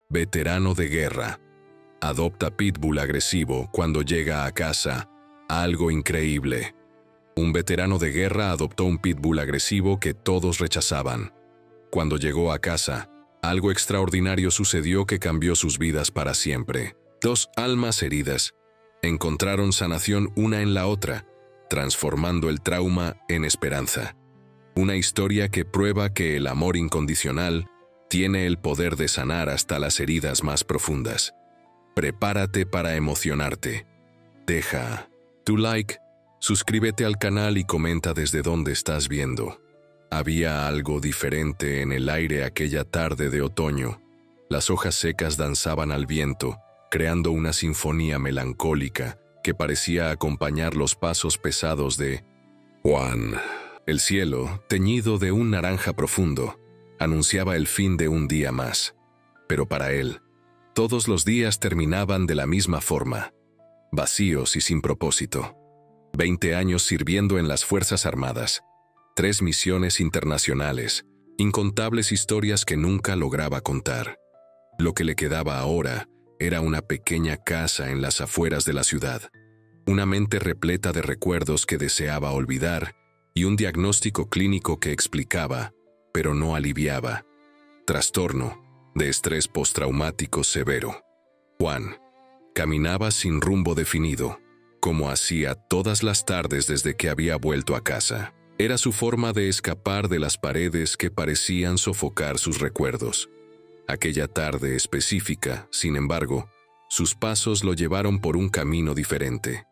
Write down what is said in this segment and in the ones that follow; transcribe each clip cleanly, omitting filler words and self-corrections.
Veterano de guerra. Adopta pitbull agresivo cuando llega a casa. Algo increíble. Un veterano de guerra adoptó un pitbull agresivo que todos rechazaban. Cuando llegó a casa, algo extraordinario sucedió que cambió sus vidas para siempre. Dos almas heridas encontraron sanación una en la otra, transformando el trauma en esperanza. Una historia que prueba que el amor incondicional tiene el poder de sanar hasta las heridas más profundas. Prepárate para emocionarte. Deja tu like, suscríbete al canal y comenta desde dónde estás viendo. Había algo diferente en el aire aquella tarde de otoño. Las hojas secas danzaban al viento, creando una sinfonía melancólica que parecía acompañar los pasos pesados de Juan. El cielo, teñido de un naranja profundo, anunciaba el fin de un día más. Pero para él, todos los días terminaban de la misma forma, vacíos y sin propósito. 20 años sirviendo en las Fuerzas Armadas, 3 misiones internacionales, incontables historias que nunca lograba contar. Lo que le quedaba ahora era una pequeña casa en las afueras de la ciudad, una mente repleta de recuerdos que deseaba olvidar y un diagnóstico clínico que explicaba, pero no aliviaba. Trastorno de estrés postraumático severo. Juan caminaba sin rumbo definido, como hacía todas las tardes desde que había vuelto a casa. Era su forma de escapar de las paredes que parecían sofocar sus recuerdos. Aquella tarde específica, sin embargo, sus pasos lo llevaron por un camino diferente.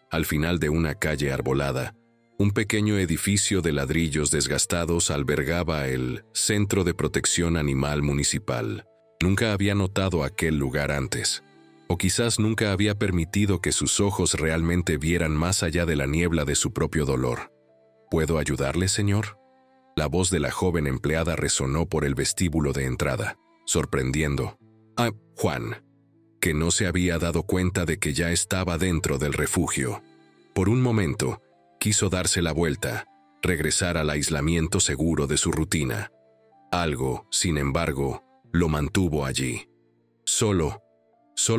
Al final de una calle arbolada, un pequeño edificio de ladrillos desgastados albergaba el Centro de Protección Animal Municipal. Nunca había notado aquel lugar antes, o quizás nunca había permitido que sus ojos realmente vieran más allá de la niebla de su propio dolor. ¿Puedo ayudarle, señor? La voz de la joven empleada resonó por el vestíbulo de entrada, sorprendiendo a Juan, que no se había dado cuenta de que ya estaba dentro del refugio. Por un momento, quiso darse la vuelta, regresar al aislamiento seguro de su rutina. Algo, sin embargo, lo mantuvo allí. Solo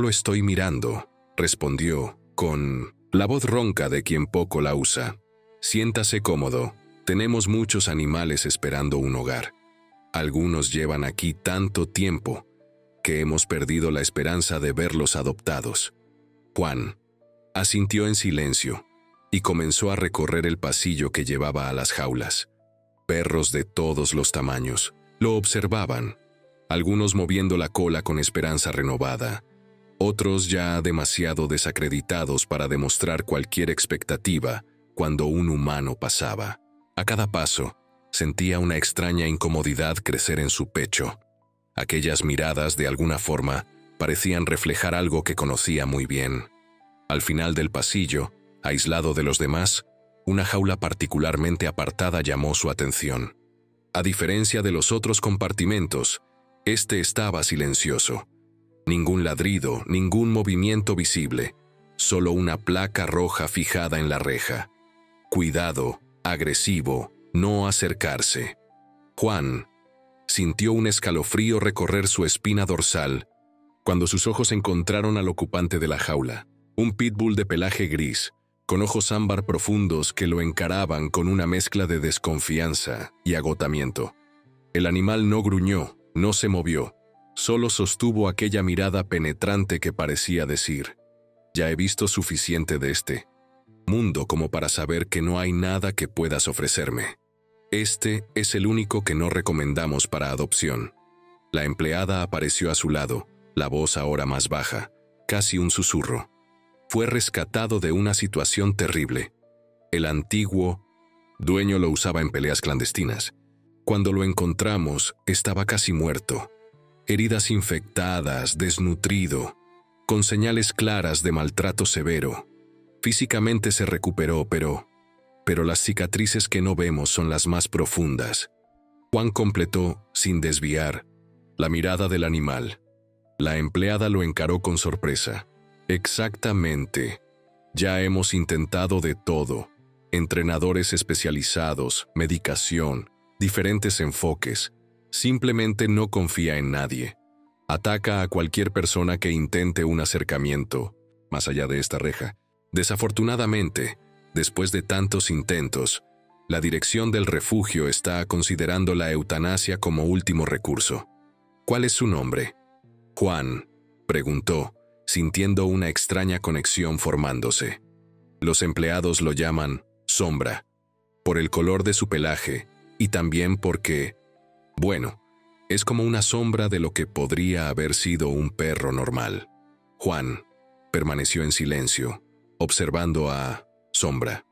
estoy mirando, respondió, con la voz ronca de quien poco la usa. Siéntase cómodo, tenemos muchos animales esperando un hogar. Algunos llevan aquí tanto tiempo que hemos perdido la esperanza de verlos adoptados. Juan asintió en silencio y comenzó a recorrer el pasillo que llevaba a las jaulas. Perros de todos los tamaños lo observaban, algunos moviendo la cola con esperanza renovada, otros ya demasiado desacreditados para demostrar cualquier expectativa cuando un humano pasaba. A cada paso, sentía una extraña incomodidad crecer en su pecho. Aquellas miradas, de alguna forma, parecían reflejar algo que conocía muy bien. Al final del pasillo, aislado de los demás, una jaula particularmente apartada llamó su atención. A diferencia de los otros compartimentos, este estaba silencioso. Ningún ladrido, ningún movimiento visible, solo una placa roja fijada en la reja. Cuidado, agresivo, no acercarse. Juan sintió un escalofrío recorrer su espina dorsal cuando sus ojos encontraron al ocupante de la jaula, un pitbull de pelaje gris, con ojos ámbar profundos que lo encaraban con una mezcla de desconfianza y agotamiento. El animal no gruñó, no se movió, solo sostuvo aquella mirada penetrante que parecía decir: ya he visto suficiente de este mundo como para saber que no hay nada que puedas ofrecerme. Este es el único que no recomendamos para adopción. La empleada apareció a su lado, la voz ahora más baja, casi un susurro. Fue rescatado de una situación terrible. El antiguo dueño lo usaba en peleas clandestinas. Cuando lo encontramos, estaba casi muerto. Heridas infectadas, desnutrido, con señales claras de maltrato severo. Físicamente se recuperó, pero las cicatrices que no vemos son las más profundas. Juan completó, sin desviar, la mirada del animal. La empleada lo encaró con sorpresa. Exactamente. Ya hemos intentado de todo. Entrenadores especializados, medicación, diferentes enfoques. Simplemente no confía en nadie. Ataca a cualquier persona que intente un acercamiento, más allá de esta reja. Desafortunadamente, después de tantos intentos, la dirección del refugio está considerando la eutanasia como último recurso. ¿Cuál es su nombre? Juan, preguntó, sintiendo una extraña conexión formándose. Los empleados lo llaman Sombra, por el color de su pelaje y también porque, bueno, es como una sombra de lo que podría haber sido un perro normal. Juan permaneció en silencio, observando a Sombra.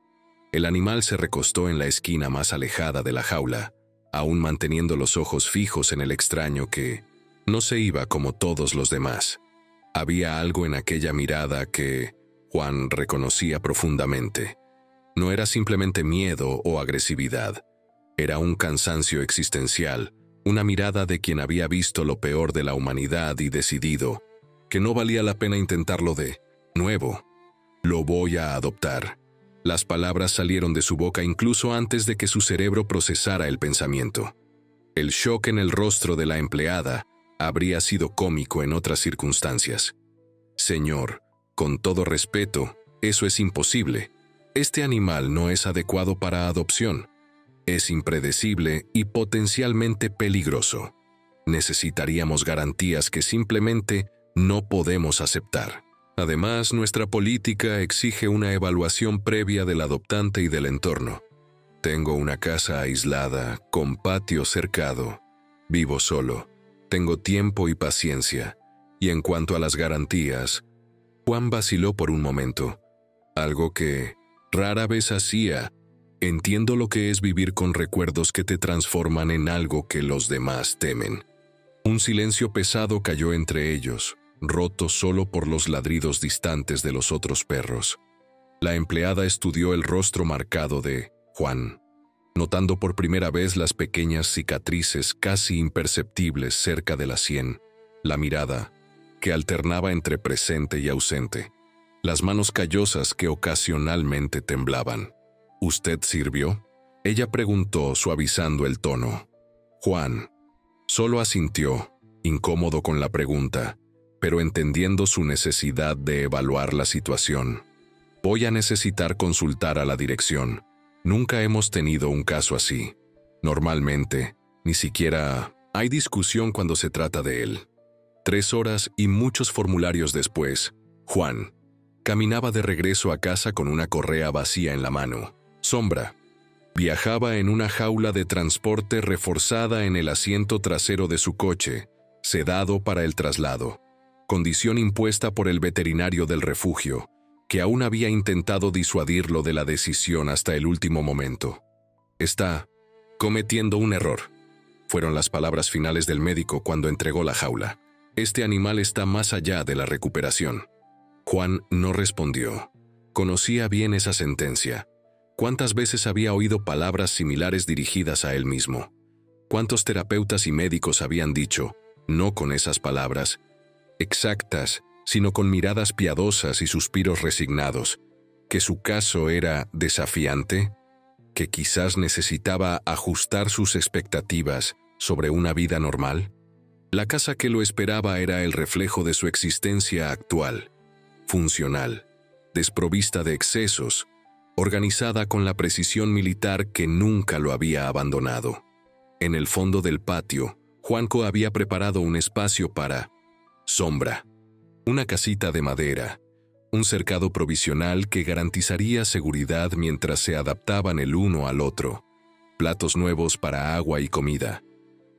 El animal se recostó en la esquina más alejada de la jaula, aún manteniendo los ojos fijos en el extraño que no se iba como todos los demás. Había algo en aquella mirada que Juan reconocía profundamente. No era simplemente miedo o agresividad, era un cansancio existencial, una mirada de quien había visto lo peor de la humanidad y decidido que no valía la pena intentarlo de nuevo. Lo voy a adoptar. Las palabras salieron de su boca incluso antes de que su cerebro procesara el pensamiento. El shock en el rostro de la empleada habría sido cómico en otras circunstancias. Señor, con todo respeto, eso es imposible. Este animal no es adecuado para adopción. Es impredecible y potencialmente peligroso. Necesitaríamos garantías que simplemente no podemos aceptar. Además, nuestra política exige una evaluación previa del adoptante y del entorno. Tengo una casa aislada, con patio cercado. Vivo solo. Tengo tiempo y paciencia. Y en cuanto a las garantías, Juan vaciló por un momento. Algo que rara vez hacía. Entiendo lo que es vivir con recuerdos que te transforman en algo que los demás temen. Un silencio pesado cayó entre ellos, roto solo por los ladridos distantes de los otros perros. La empleada estudió el rostro marcado de Juan, notando por primera vez las pequeñas cicatrices casi imperceptibles cerca de la sien, la mirada, que alternaba entre presente y ausente, las manos callosas que ocasionalmente temblaban. ¿Usted sirvió? Ella preguntó, suavizando el tono. Juan solo asintió, incómodo con la pregunta, pero entendiendo su necesidad de evaluar la situación. Voy a necesitar consultar a la dirección. Nunca hemos tenido un caso así. Normalmente, ni siquiera hay discusión cuando se trata de él. 3 horas y muchos formularios después, Juan caminaba de regreso a casa con una correa vacía en la mano. Sombra viajaba en una jaula de transporte reforzada en el asiento trasero de su coche, sedado para el traslado, condición impuesta por el veterinario del refugio, que aún había intentado disuadirlo de la decisión hasta el último momento. Está cometiendo un error, fueron las palabras finales del médico cuando entregó la jaula. Este animal está más allá de la recuperación. Juan no respondió. Conocía bien esa sentencia. ¿Cuántas veces había oído palabras similares dirigidas a él mismo? ¿Cuántos terapeutas y médicos habían dicho, no con esas palabras exactas, sino con miradas piadosas y suspiros resignados, que su caso era desafiante, que quizás necesitaba ajustar sus expectativas sobre una vida normal? La casa que lo esperaba era el reflejo de su existencia actual, funcional, desprovista de excesos, organizada con la precisión militar que nunca lo había abandonado. En el fondo del patio, Juanco había preparado un espacio para Sombra, una casita de madera, un cercado provisional que garantizaría seguridad mientras se adaptaban el uno al otro, platos nuevos para agua y comida.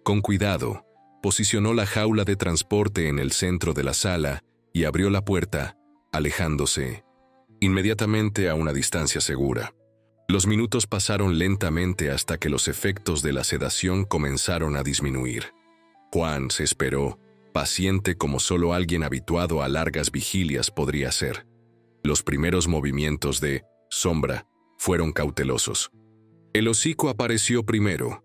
Con cuidado, posicionó la jaula de transporte en el centro de la sala y abrió la puerta, alejándose inmediatamente a una distancia segura. Los minutos pasaron lentamente hasta que los efectos de la sedación comenzaron a disminuir. Juan se esperó, paciente como solo alguien habituado a largas vigilias podría ser. Los primeros movimientos de Sombra fueron cautelosos. El hocico apareció primero,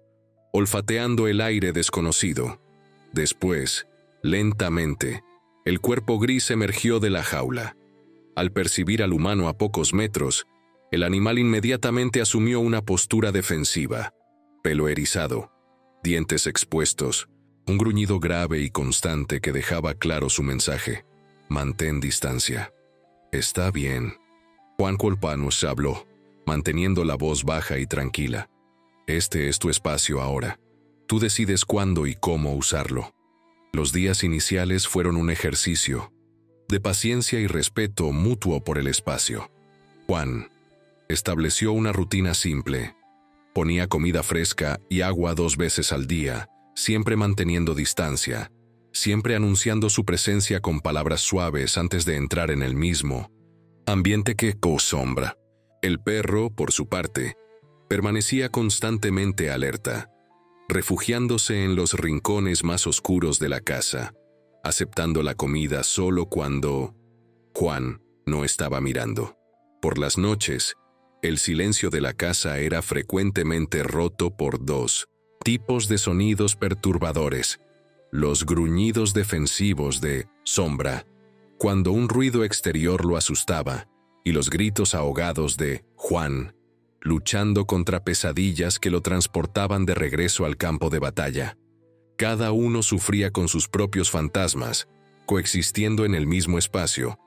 olfateando el aire desconocido. Después, lentamente, el cuerpo gris emergió de la jaula. Al percibir al humano a pocos metros, el animal inmediatamente asumió una postura defensiva, pelo erizado, dientes expuestos, Un gruñido grave y constante que dejaba claro su mensaje. Mantén distancia. Está bien. Juan Colpanus habló, manteniendo la voz baja y tranquila. Este es tu espacio ahora. Tú decides cuándo y cómo usarlo. Los días iniciales fueron un ejercicio de paciencia y respeto mutuo por el espacio. Juan estableció una rutina simple. Ponía comida fresca y agua 2 veces al día, siempre manteniendo distancia, siempre anunciando su presencia con palabras suaves antes de entrar en el mismo ambiente que sombra. El perro, por su parte, permanecía constantemente alerta, refugiándose en los rincones más oscuros de la casa, aceptando la comida solo cuando Juan no estaba mirando. Por las noches, el silencio de la casa era frecuentemente roto por 2 tipos de sonidos perturbadores: los gruñidos defensivos de Sombra, cuando un ruido exterior lo asustaba, y los gritos ahogados de Juan, luchando contra pesadillas que lo transportaban de regreso al campo de batalla. Cada uno sufría con sus propios fantasmas, coexistiendo en el mismo espacio,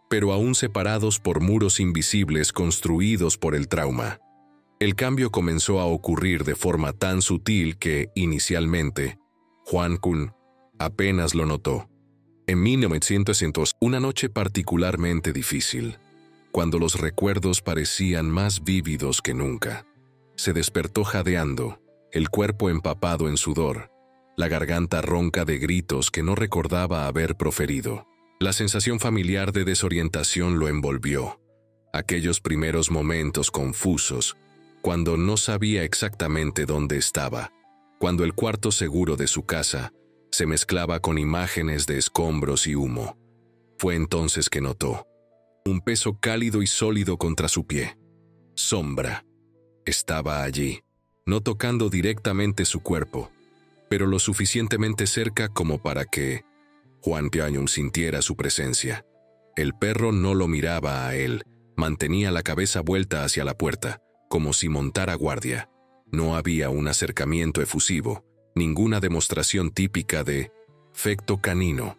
pero aún separados por muros invisibles construidos por el trauma. El cambio comenzó a ocurrir de forma tan sutil que, inicialmente, Juan Kun apenas lo notó. En 1900, una noche particularmente difícil, cuando los recuerdos parecían más vívidos que nunca, se despertó jadeando, el cuerpo empapado en sudor, la garganta ronca de gritos que no recordaba haber proferido. La sensación familiar de desorientación lo envolvió. Aquellos primeros momentos confusos, cuando no sabía exactamente dónde estaba, cuando el cuarto seguro de su casa se mezclaba con imágenes de escombros y humo. Fue entonces que notó un peso cálido y sólido contra su pie. Sombra estaba allí, no tocando directamente su cuerpo, pero lo suficientemente cerca como para que Juan Pianyun sintiera su presencia. El perro no lo miraba a él, mantenía la cabeza vuelta hacia la puerta, como si montara guardia. No había un acercamiento efusivo, ninguna demostración típica de afecto canino,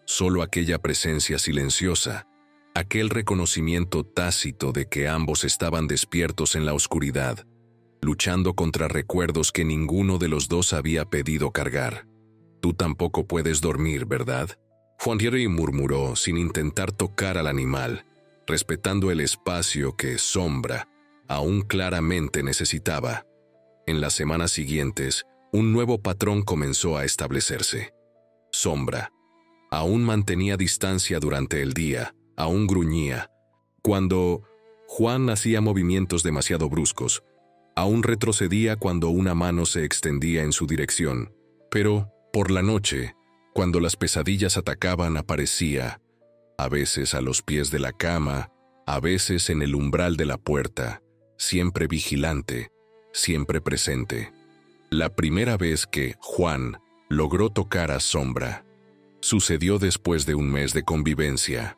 solo aquella presencia silenciosa, aquel reconocimiento tácito de que ambos estaban despiertos en la oscuridad, luchando contra recuerdos que ninguno de los dos había pedido cargar. Tú tampoco puedes dormir, ¿verdad? Juan Thierry murmuró sin intentar tocar al animal, respetando el espacio que Sombra aún claramente necesitaba. En las semanas siguientes, un nuevo patrón comenzó a establecerse. Sombra aún mantenía distancia durante el día, aún gruñía. Cuando Juan hacía movimientos demasiado bruscos, aún retrocedía cuando una mano se extendía en su dirección. Pero, por la noche, cuando las pesadillas atacaban, aparecía, a veces a los pies de la cama, a veces en el umbral de la puerta, siempre vigilante, siempre presente. La primera vez que Juan logró tocar a Sombra sucedió después de un mes de convivencia.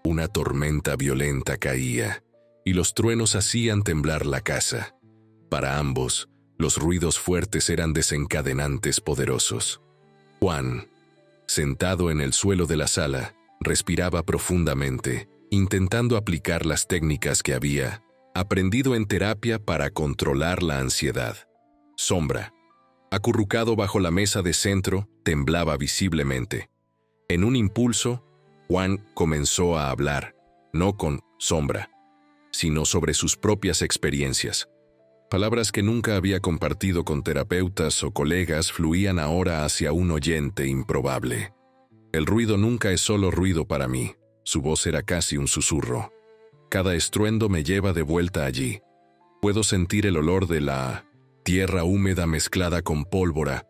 Una tormenta violenta caía, y los truenos hacían temblar la casa. Para ambos, los ruidos fuertes eran desencadenantes poderosos. Juan, sentado en el suelo de la sala, respiraba profundamente, intentando aplicar las técnicas que había aprendido en terapia para controlar la ansiedad. Sombra, acurrucado bajo la mesa de centro, temblaba visiblemente. En un impulso, Juan comenzó a hablar, no con Sombra, sino sobre sus propias experiencias. Palabras que nunca había compartido con terapeutas o colegas fluían ahora hacia un oyente improbable. El ruido nunca es solo ruido para mí. Su voz era casi un susurro. Cada estruendo me lleva de vuelta allí. Puedo sentir el olor de la tierra húmeda mezclada con pólvora.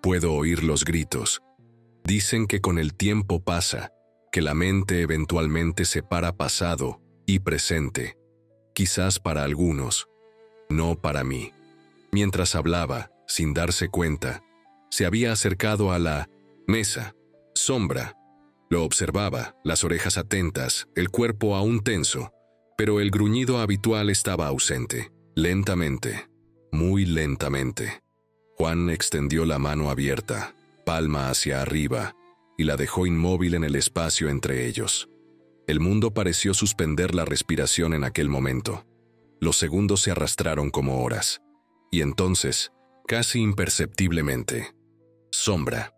Puedo oír los gritos. Dicen que con el tiempo pasa, que la mente eventualmente separa pasado y presente. Quizás para algunos, no para mí. Mientras hablaba, sin darse cuenta, se había acercado a la mesa. Sombra. Lo observaba, las orejas atentas, el cuerpo aún tenso, pero el gruñido habitual estaba ausente. Lentamente, muy lentamente, Juan extendió la mano abierta. palma hacia arriba y la dejó inmóvil en el espacio entre ellos. El mundo pareció suspender la respiración en aquel momento. Los segundos se arrastraron como horas. Y entonces, casi imperceptiblemente, Sombra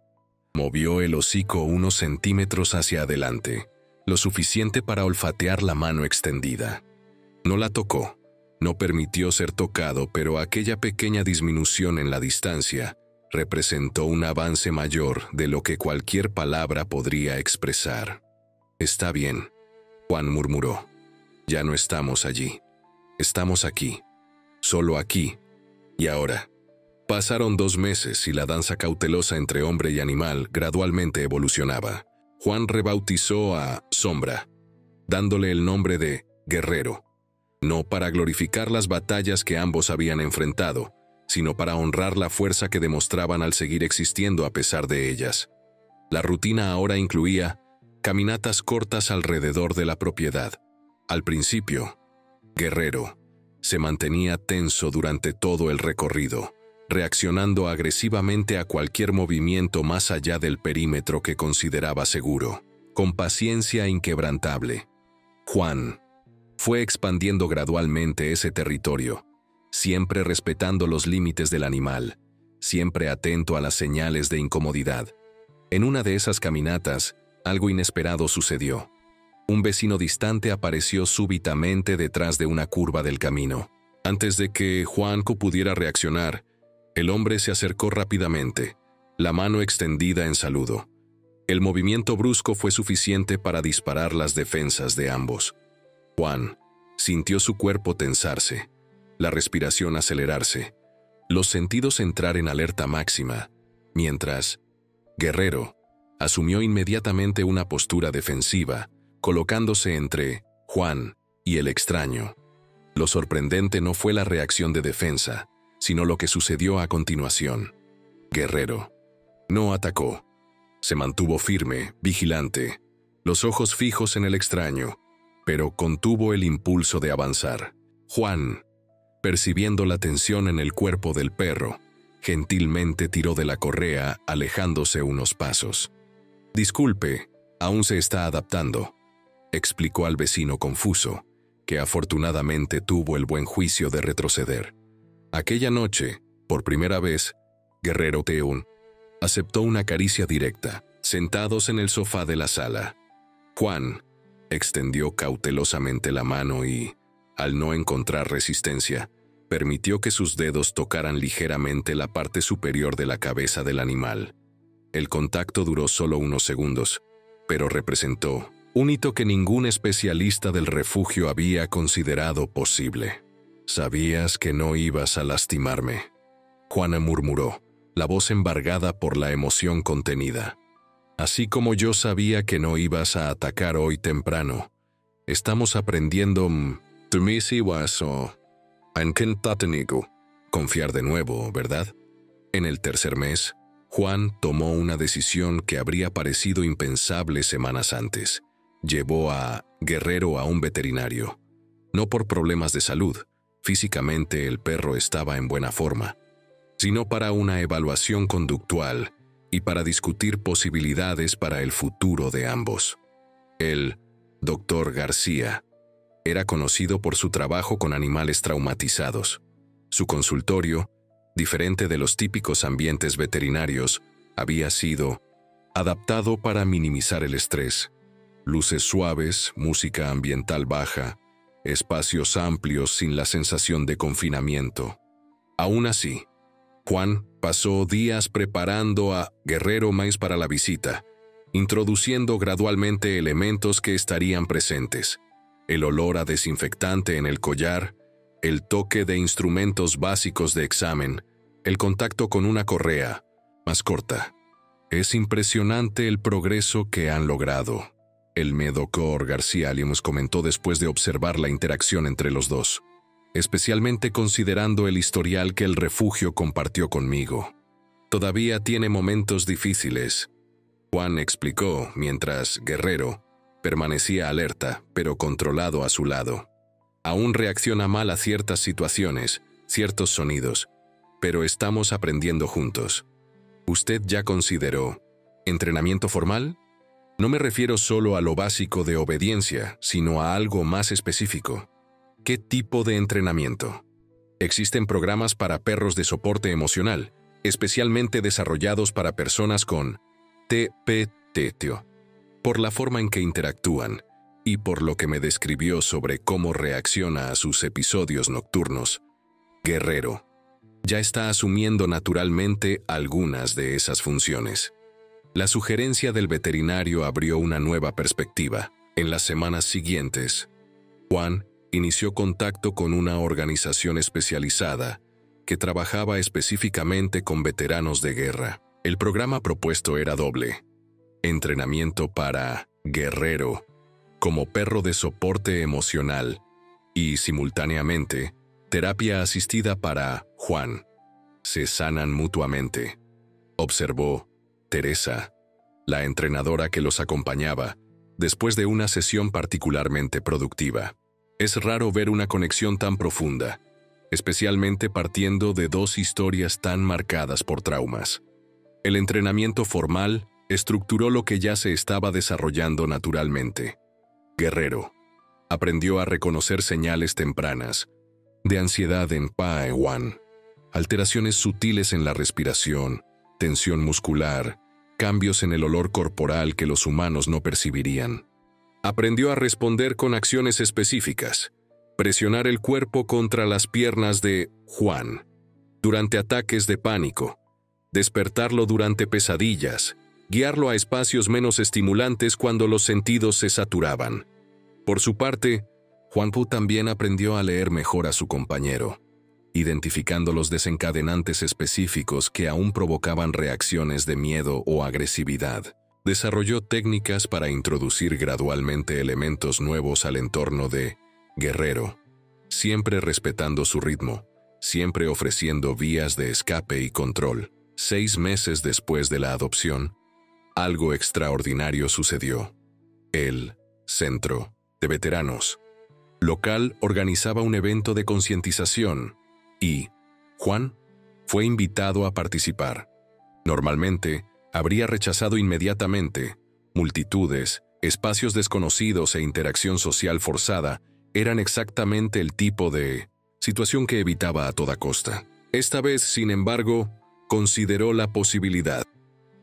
movió el hocico unos centímetros hacia adelante, lo suficiente para olfatear la mano extendida. No la tocó, no permitió ser tocado, pero aquella pequeña disminución en la distancia representó un avance mayor de lo que cualquier palabra podría expresar. «Está bien», Juan murmuró. «Ya no estamos allí. Estamos aquí. Solo aquí. Y ahora». Pasaron 2 meses y la danza cautelosa entre hombre y animal gradualmente evolucionaba. Juan rebautizó a Sombra, dándole el nombre de Guerrero, no para glorificar las batallas que ambos habían enfrentado, sino para honrar la fuerza que demostraban al seguir existiendo a pesar de ellas. La rutina ahora incluía caminatas cortas alrededor de la propiedad. Al principio, Guerrero se mantenía tenso durante todo el recorrido, reaccionando agresivamente a cualquier movimiento más allá del perímetro que consideraba seguro, con paciencia inquebrantable. Juan fue expandiendo gradualmente ese territorio, siempre respetando los límites del animal, siempre atento a las señales de incomodidad. En una de esas caminatas, algo inesperado sucedió. Un vecino distante apareció súbitamente detrás de una curva del camino. Antes de que Juanco pudiera reaccionar, el hombre se acercó rápidamente, la mano extendida en saludo. El movimiento brusco fue suficiente para disparar las defensas de ambos. Juan sintió su cuerpo tensarse, la respiración acelerarse, los sentidos entrar en alerta máxima, mientras Guerrero asumió inmediatamente una postura defensiva, colocándose entre Juan y el extraño. Lo sorprendente no fue la reacción de defensa, sino lo que sucedió a continuación. Guerrero no atacó. Se mantuvo firme, vigilante, los ojos fijos en el extraño, pero contuvo el impulso de avanzar. Juan, percibiendo la tensión en el cuerpo del perro, gentilmente tiró de la correa, alejándose unos pasos. «Disculpe, aún se está adaptando», explicó al vecino confuso, que afortunadamente tuvo el buen juicio de retroceder. Aquella noche, por primera vez, Guerrero Teun aceptó una caricia directa, sentados en el sofá de la sala. Juan extendió cautelosamente la mano y, al no encontrar resistencia, permitió que sus dedos tocaran ligeramente la parte superior de la cabeza del animal. El contacto duró solo unos segundos, pero representó un hito que ningún especialista del refugio había considerado posible. «Sabías que no ibas a lastimarme», Juana murmuró, la voz embargada por la emoción contenida. «Así como yo sabía que no ibas a atacar hoy temprano. Estamos aprendiendo confiar de nuevo, ¿verdad?» En el tercer mes, Juan tomó una decisión que habría parecido impensable semanas antes. Llevó a Guerrero a un veterinario. No por problemas de salud, físicamente el perro estaba en buena forma, sino para una evaluación conductual y para discutir posibilidades para el futuro de ambos. El Dr. García era conocido por su trabajo con animales traumatizados. Su consultorio, diferente de los típicos ambientes veterinarios, había sido adaptado para minimizar el estrés. Luces suaves, música ambiental baja, espacios amplios sin la sensación de confinamiento. Aún así, Juan pasó días preparando a Guerrero más para la visita, introduciendo gradualmente elementos que estarían presentes: el olor a desinfectante en el collar, el toque de instrumentos básicos de examen, el contacto con una correa más corta. «Es impresionante el progreso que han logrado», el Dr. García Limus comentó después de observar la interacción entre los dos, especialmente considerando el historial que el refugio compartió conmigo. «Todavía tiene momentos difíciles», Juan explicó mientras Guerrero permanecía alerta, pero controlado a su lado. «Aún reacciona mal a ciertas situaciones, ciertos sonidos, pero estamos aprendiendo juntos». ¿Usted ya consideró entrenamiento formal? No me refiero solo a lo básico de obediencia, sino a algo más específico. ¿Qué tipo de entrenamiento? Existen programas para perros de soporte emocional, especialmente desarrollados para personas con TPT, por la forma en que interactúan y por lo que me describió sobre cómo reacciona a sus episodios nocturnos. Guerrero ya está asumiendo naturalmente algunas de esas funciones. La sugerencia del veterinario abrió una nueva perspectiva. En las semanas siguientes, Juan inició contacto con una organización especializada que trabajaba específicamente con veteranos de guerra. El programa propuesto era doble: entrenamiento para Guerrero como perro de soporte emocional y, simultáneamente, terapia asistida para Juan. Se sanan mutuamente, observó Teresa, la entrenadora que los acompañaba, después de una sesión particularmente productiva. Es raro ver una conexión tan profunda, especialmente partiendo de dos historias tan marcadas por traumas. El entrenamiento formal estructuró lo que ya se estaba desarrollando naturalmente. Guerrero aprendió a reconocer señales tempranas de ansiedad en Juan, alteraciones sutiles en la respiración, tensión muscular, cambios en el olor corporal que los humanos no percibirían. Aprendió a responder con acciones específicas, presionar el cuerpo contra las piernas de Juan durante ataques de pánico, despertarlo durante pesadillas, guiarlo a espacios menos estimulantes cuando los sentidos se saturaban. Por su parte, Juanpu también aprendió a leer mejor a su compañero, identificando los desencadenantes específicos que aún provocaban reacciones de miedo o agresividad. Desarrolló técnicas para introducir gradualmente elementos nuevos al entorno de Guerrero, siempre respetando su ritmo, siempre ofreciendo vías de escape y control. 6 meses después de la adopción, algo extraordinario sucedió. El Centro de Veteranos local organizaba un evento de concientización y Juan fue invitado a participar. Normalmente, habría rechazado inmediatamente. Multitudes, espacios desconocidos e interacción social forzada eran exactamente el tipo de situación que evitaba a toda costa. Esta vez, sin embargo, consideró la posibilidad.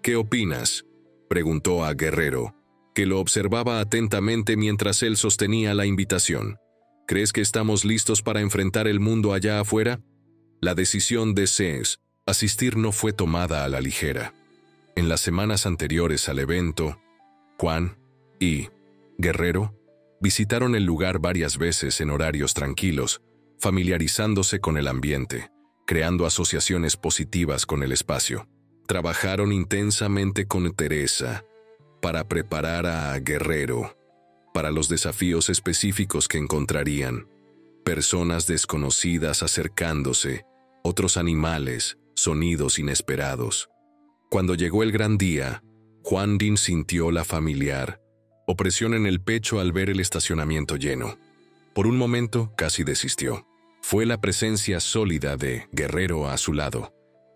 ¿Qué opinas?, preguntó a Guerrero, que lo observaba atentamente mientras él sostenía la invitación. ¿Crees que estamos listos para enfrentar el mundo allá afuera? La decisión de asistir no fue tomada a la ligera. En las semanas anteriores al evento, Juan y Guerrero visitaron el lugar varias veces en horarios tranquilos, familiarizándose con el ambiente, creando asociaciones positivas con el espacio. Trabajaron intensamente con Teresa para preparar a Guerrero para los desafíos específicos que encontrarían. Personas desconocidas acercándose, otros animales, sonidos inesperados. Cuando llegó el gran día, Juan Din sintió la familiar opresión en el pecho al ver el estacionamiento lleno. Por un momento casi desistió. Fue la presencia sólida de Guerrero a su lado,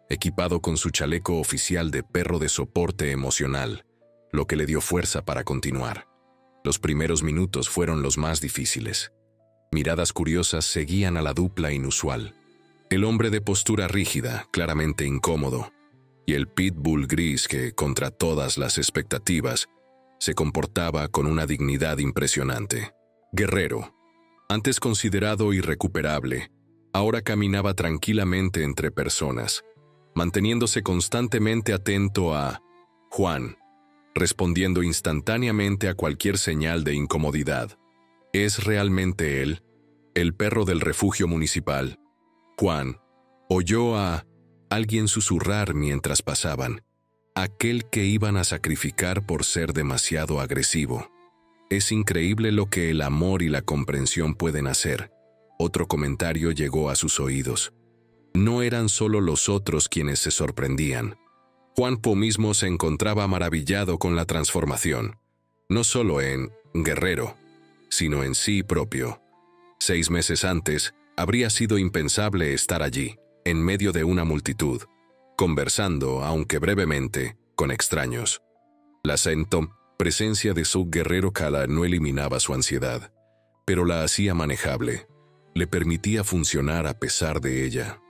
equipado con su chaleco oficial de perro de soporte emocional, lo que le dio fuerza para continuar. Los primeros minutos fueron los más difíciles. Miradas curiosas seguían a la dupla inusual. El hombre de postura rígida, claramente incómodo, y el pitbull gris que, contra todas las expectativas, se comportaba con una dignidad impresionante. Guerrero, antes considerado irrecuperable, ahora caminaba tranquilamente entre personas, manteniéndose constantemente atento a Juan, respondiendo instantáneamente a cualquier señal de incomodidad. ¿Es realmente él, el perro del refugio municipal? Juan oyó a alguien susurrar mientras pasaban, aquel que iban a sacrificar por ser demasiado agresivo. Es increíble lo que el amor y la comprensión pueden hacer. Otro comentario llegó a sus oídos. No eran solo los otros quienes se sorprendían. Juanpo mismo se encontraba maravillado con la transformación, no solo en Guerrero, sino en sí propio. 6 meses antes, habría sido impensable estar allí, en medio de una multitud, conversando, aunque brevemente, con extraños. La presencia de su guerrero Kala no eliminaba su ansiedad, pero la hacía manejable. Le permitía funcionar a pesar de ella.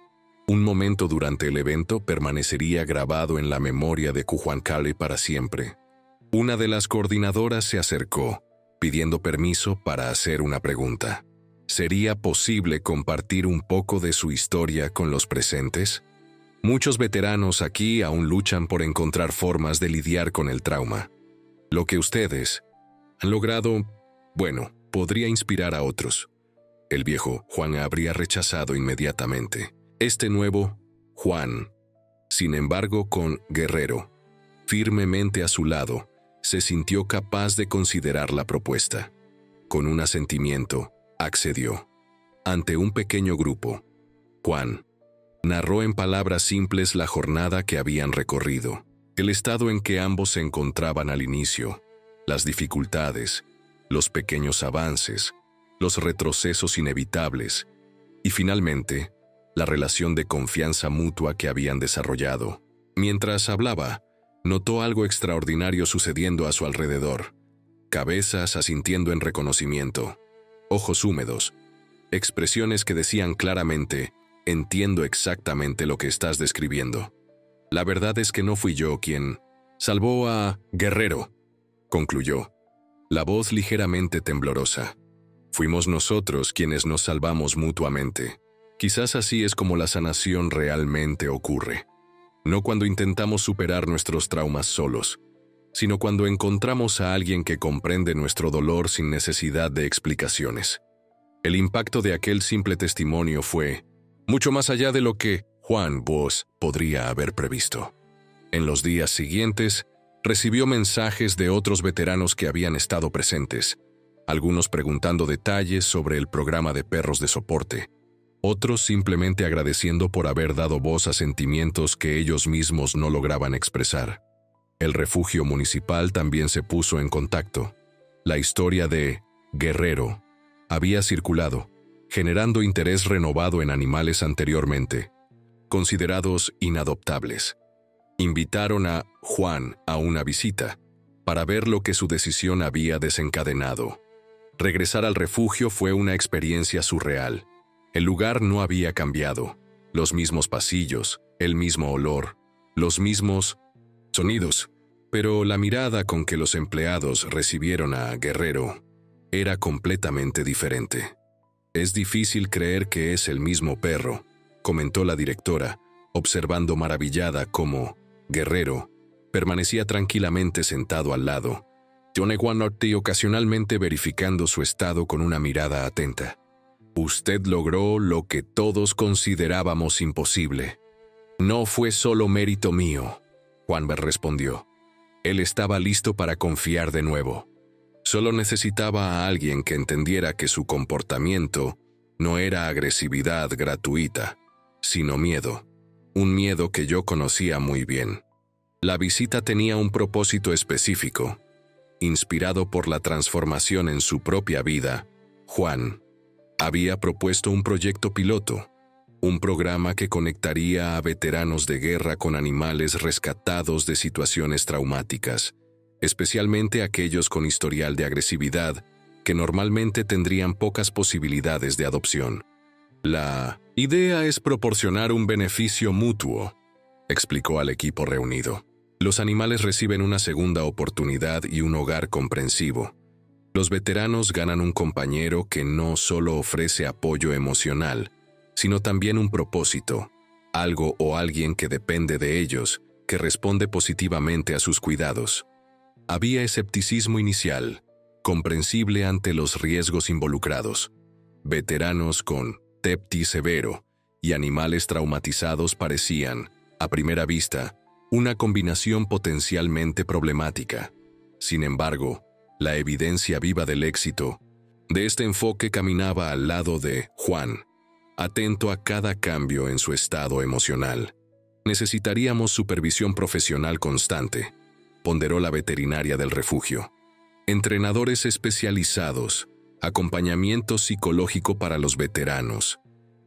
Un momento durante el evento permanecería grabado en la memoria de Kuhuancale para siempre. Una de las coordinadoras se acercó, pidiendo permiso para hacer una pregunta. ¿Sería posible compartir un poco de su historia con los presentes? Muchos veteranos aquí aún luchan por encontrar formas de lidiar con el trauma. Lo que ustedes han logrado, podría inspirar a otros. El viejo Juan habría rechazado inmediatamente. Este nuevo Juan, sin embargo, con Guerrero firmemente a su lado, se sintió capaz de considerar la propuesta. Con un asentimiento, accedió. Ante un pequeño grupo, Juan narró en palabras simples la jornada que habían recorrido, el estado en que ambos se encontraban al inicio, las dificultades, los pequeños avances, los retrocesos inevitables y, finalmente, la relación de confianza mutua que habían desarrollado. Mientras hablaba, notó algo extraordinario sucediendo a su alrededor. Cabezas asintiendo en reconocimiento, ojos húmedos, expresiones que decían claramente: entiendo exactamente lo que estás describiendo. La verdad es que no fui yo quien salvó a Guerrero, concluyó, la voz ligeramente temblorosa. Fuimos nosotros quienes nos salvamos mutuamente. Quizás así es como la sanación realmente ocurre. No cuando intentamos superar nuestros traumas solos, sino cuando encontramos a alguien que comprende nuestro dolor sin necesidad de explicaciones. El impacto de aquel simple testimonio fue mucho más allá de lo que Juan Bosch podría haber previsto. En los días siguientes, recibió mensajes de otros veteranos que habían estado presentes, algunos preguntando detalles sobre el programa de perros de soporte, otros simplemente agradeciendo por haber dado voz a sentimientos que ellos mismos no lograban expresar. El refugio municipal también se puso en contacto. La historia de Guerrero había circulado, generando interés renovado en animales anteriormente considerados inadoptables. Invitaron a Juan a una visita para ver lo que su decisión había desencadenado. Regresar al refugio fue una experiencia surreal. El lugar no había cambiado. Los mismos pasillos, el mismo olor, los mismos sonidos. Pero la mirada con que los empleados recibieron a Guerrero era completamente diferente. Es difícil creer que es el mismo perro, comentó la directora, observando maravillada cómo Guerrero permanecía tranquilamente sentado al lado, y ocasionalmente verificando su estado con una mirada atenta. Usted logró lo que todos considerábamos imposible. No fue solo mérito mío, Juanber respondió. Él estaba listo para confiar de nuevo. Solo necesitaba a alguien que entendiera que su comportamiento no era agresividad gratuita, sino miedo. Un miedo que yo conocía muy bien. La visita tenía un propósito específico. Inspirado por la transformación en su propia vida, Juan había propuesto un proyecto piloto, un programa que conectaría a veteranos de guerra con animales rescatados de situaciones traumáticas, especialmente aquellos con historial de agresividad que normalmente tendrían pocas posibilidades de adopción. La idea es proporcionar un beneficio mutuo, explicó al equipo reunido. Los animales reciben una segunda oportunidad y un hogar comprensivo. Los veteranos ganan un compañero que no solo ofrece apoyo emocional, sino también un propósito, algo o alguien que depende de ellos, que responde positivamente a sus cuidados. Había escepticismo inicial, comprensible ante los riesgos involucrados. Veteranos con TEPT severo y animales traumatizados parecían, a primera vista, una combinación potencialmente problemática. Sin embargo, la evidencia viva del éxito de este enfoque caminaba al lado de Juan, atento a cada cambio en su estado emocional. Necesitaríamos supervisión profesional constante, ponderó la veterinaria del refugio. Entrenadores especializados, acompañamiento psicológico para los veteranos,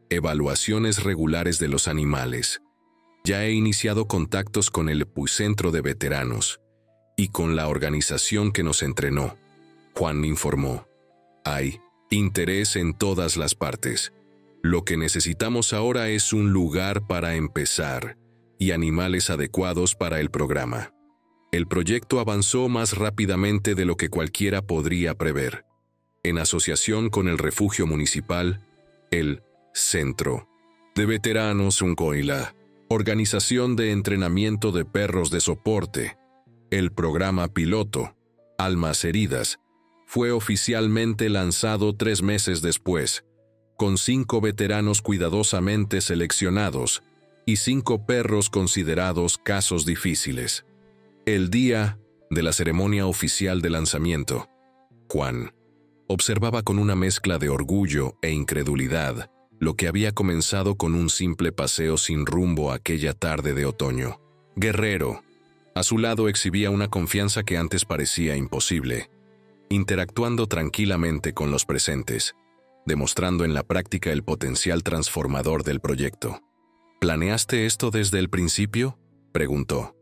evaluaciones regulares de los animales. Ya he iniciado contactos con el Epicentro de Veteranos y con la organización que nos entrenó. Juan me informó. Hay interés en todas las partes. Lo que necesitamos ahora es un lugar para empezar y animales adecuados para el programa. El proyecto avanzó más rápidamente de lo que cualquiera podría prever. En asociación con el refugio municipal, el Centro de Veteranos Uncoila, Organización de Entrenamiento de Perros de Soporte, el programa piloto, Almas Heridas, fue oficialmente lanzado 3 meses después, con 5 veteranos cuidadosamente seleccionados y 5 perros considerados casos difíciles. El día de la ceremonia oficial de lanzamiento, Juan observaba con una mezcla de orgullo e incredulidad lo que había comenzado con un simple paseo sin rumbo aquella tarde de otoño. Guerrero, a su lado, exhibía una confianza que antes parecía imposible, interactuando tranquilamente con los presentes, demostrando en la práctica el potencial transformador del proyecto. ¿Planeaste esto desde el principio?, preguntó.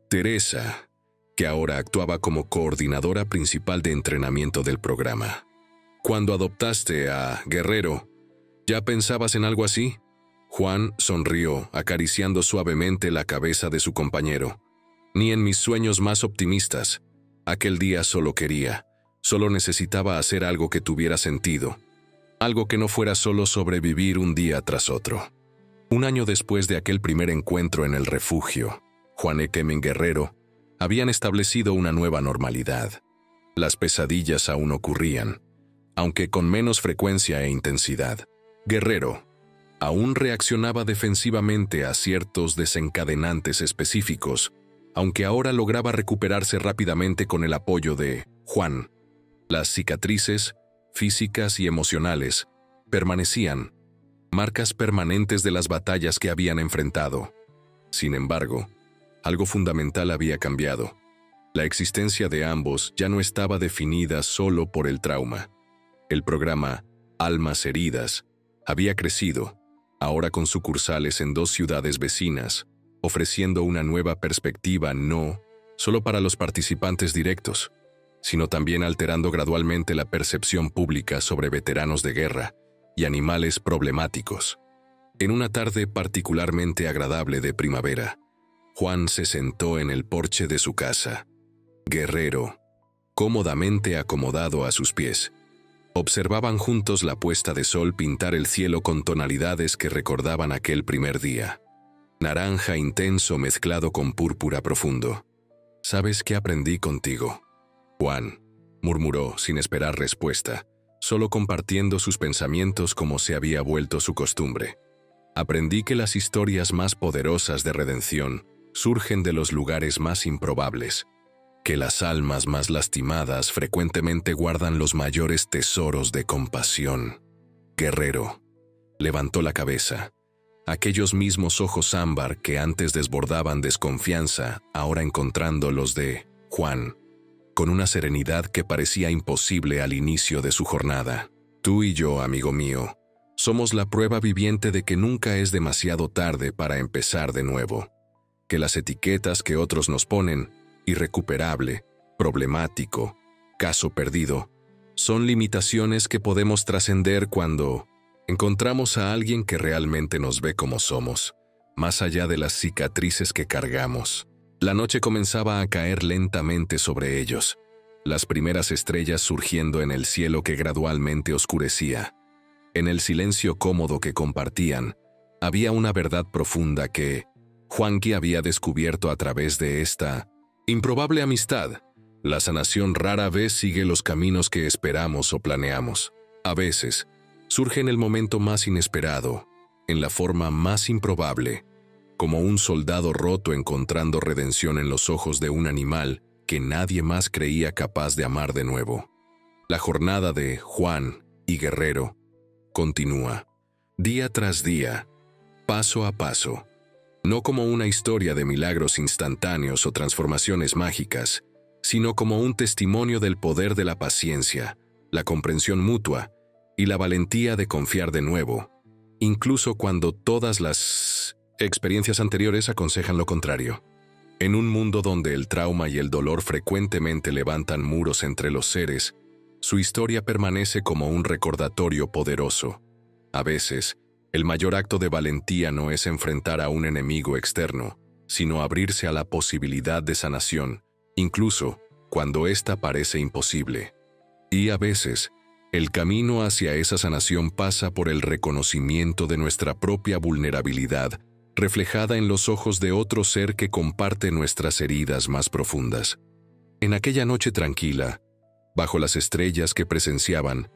Teresa, que ahora actuaba como coordinadora principal de entrenamiento del programa. Cuando adoptaste a Guerrero, ¿ya pensabas en algo así? Juan sonrió, acariciando suavemente la cabeza de su compañero. Ni en mis sueños más optimistas. Aquel día solo necesitaba hacer algo que tuviera sentido. Algo que no fuera solo sobrevivir un día tras otro. 1 año después de aquel primer encuentro en el refugio, Juan y Kemen Guerrero habían establecido una nueva normalidad. Las pesadillas aún ocurrían, aunque con menos frecuencia e intensidad. Guerrero aún reaccionaba defensivamente a ciertos desencadenantes específicos, aunque ahora lograba recuperarse rápidamente con el apoyo de Juan. Las cicatrices, físicas y emocionales, permanecían, marcas permanentes de las batallas que habían enfrentado. Sin embargo, algo fundamental había cambiado. La existencia de ambos ya no estaba definida solo por el trauma. El programa Almas Heridas había crecido, ahora con sucursales en 2 ciudades vecinas, ofreciendo una nueva perspectiva no solo para los participantes directos, sino también alterando gradualmente la percepción pública sobre veteranos de guerra y animales problemáticos. En una tarde particularmente agradable de primavera, Juan se sentó en el porche de su casa. Guerrero, cómodamente acomodado a sus pies, observaban juntos la puesta de sol pintar el cielo con tonalidades que recordaban aquel primer día. Naranja intenso mezclado con púrpura profundo. ¿Sabes qué aprendí contigo?, Juan murmuró sin esperar respuesta, solo compartiendo sus pensamientos como se había vuelto su costumbre. Aprendí que las historias más poderosas de redención surgen de los lugares más improbables, que las almas más lastimadas frecuentemente guardan los mayores tesoros de compasión. Guerrero levantó la cabeza. Aquellos mismos ojos ámbar que antes desbordaban desconfianza, ahora encontrando los de Juan, con una serenidad que parecía imposible al inicio de su jornada. Tú y yo, amigo mío, somos la prueba viviente de que nunca es demasiado tarde para empezar de nuevo. Que las etiquetas que otros nos ponen, irrecuperable, problemático, caso perdido, son limitaciones que podemos trascender cuando encontramos a alguien que realmente nos ve como somos, más allá de las cicatrices que cargamos. La noche comenzaba a caer lentamente sobre ellos, las primeras estrellas surgiendo en el cielo que gradualmente oscurecía. En el silencio cómodo que compartían, había una verdad profunda que Juanqui había descubierto a través de esta improbable amistad. La sanación rara vez sigue los caminos que esperamos o planeamos. A veces, surge en el momento más inesperado, en la forma más improbable, como un soldado roto encontrando redención en los ojos de un animal que nadie más creía capaz de amar de nuevo. La jornada de Juan y Guerrero continúa, día tras día, paso a paso, no como una historia de milagros instantáneos o transformaciones mágicas, sino como un testimonio del poder de la paciencia, la comprensión mutua y la valentía de confiar de nuevo, incluso cuando todas las Experiencias anteriores aconsejan lo contrario. En un mundo donde el trauma y el dolor frecuentemente levantan muros entre los seres, su historia permanece como un recordatorio poderoso. A veces, el mayor acto de valentía no es enfrentar a un enemigo externo, sino abrirse a la posibilidad de sanación, incluso cuando ésta parece imposible. Y a veces, el camino hacia esa sanación pasa por el reconocimiento de nuestra propia vulnerabilidad, reflejada en los ojos de otro ser que comparte nuestras heridas más profundas. En aquella noche tranquila, bajo las estrellas que presenciaban,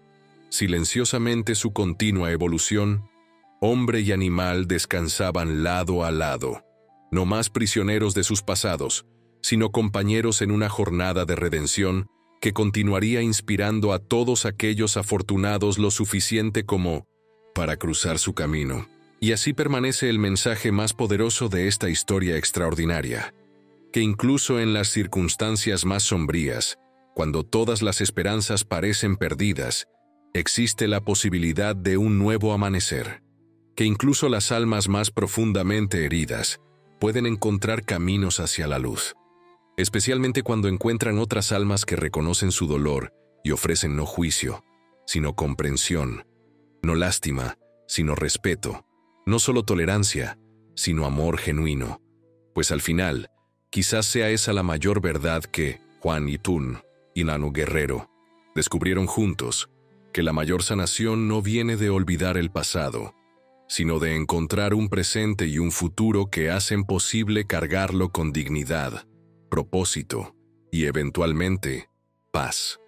silenciosamente su continua evolución, hombre y animal descansaban lado a lado, no más prisioneros de sus pasados, sino compañeros en una jornada de redención que continuaría inspirando a todos aquellos afortunados lo suficiente como para cruzar su camino. Y así permanece el mensaje más poderoso de esta historia extraordinaria, que incluso en las circunstancias más sombrías, cuando todas las esperanzas parecen perdidas, existe la posibilidad de un nuevo amanecer, que incluso las almas más profundamente heridas pueden encontrar caminos hacia la luz, especialmente cuando encuentran otras almas que reconocen su dolor y ofrecen no juicio, sino comprensión, no lástima, sino respeto, no solo tolerancia, sino amor genuino, pues al final, quizás sea esa la mayor verdad que Juan Yitún y Nanu Guerrero descubrieron juntos, que la mayor sanación no viene de olvidar el pasado, sino de encontrar un presente y un futuro que hacen posible cargarlo con dignidad, propósito y, eventualmente, paz.